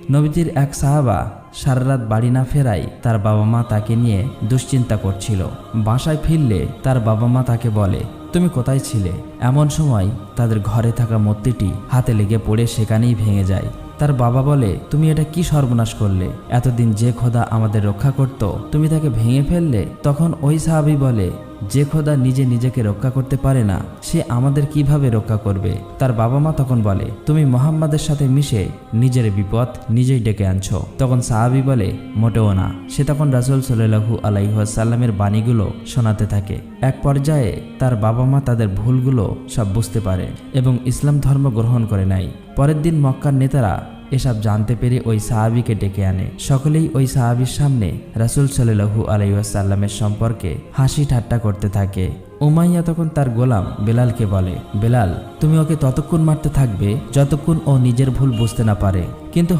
নবীজির এক সাহাবা সারা রাত বাড়ি না ফেরায় তার বাবা মা তাকে নিয়ে দুশ্চিন্তা করছিল। বাসায় ফিরলে তার বাবা মা তাকে বলে, তুমি কোথায় ছিলে? এমন সময় তাদের ঘরে থাকা মূর্তিটি হাতে লেগে পড়ে সেখানেই ভেঙে যায়। তার বাবা বলে, তুমি এটা কি সর্বনাশ করলে? এতদিন যে খোদা আমাদের রক্ষা করত তুমি তাকে ভেঙে ফেললে। তখন ওই সাহাবী বলে, যে খোদা নিজে নিজেকে রক্ষা করতে পারে না সে আমাদের কিভাবে রক্ষা করবে? তার বাবা মা তখন বলে, তুমি মুহাম্মাদের সাথে মিশে নিজের বিপদ নিজেই ডেকে আনছো। তখন সাহাবী বলে, মোটেও না। সে তখন রাসূল সাল্লাল্লাহু আলাইহি ওয়াসাল্লামের বাণীগুলো শোনাতে থাকে। এক পর্যায়ে তার বাবা মা তাদের ভুলগুলো সব বুঝতে পারে এবং ইসলাম ধর্ম গ্রহণ করে নেয়। পরের দিন মক্কার নেতারা এসব জানতে পেরে ওই সাহাবীকে ডেকে আনে। সকলেই ওই সাহাবীর সামনে রাসূল সাল্লাল্লাহু আলাইহি ওয়াসাল্লামের সম্পর্কে হাসি ঠাট্টা করতে থাকে। উমাইয়া তখন তার গোলাম বেলালকে বলে, বেলাল, তুমি ওকে ততক্ষণ মারতে থাকবে যতক্ষণ ও নিজের ভুল বুঝতে না পারে। কিন্তু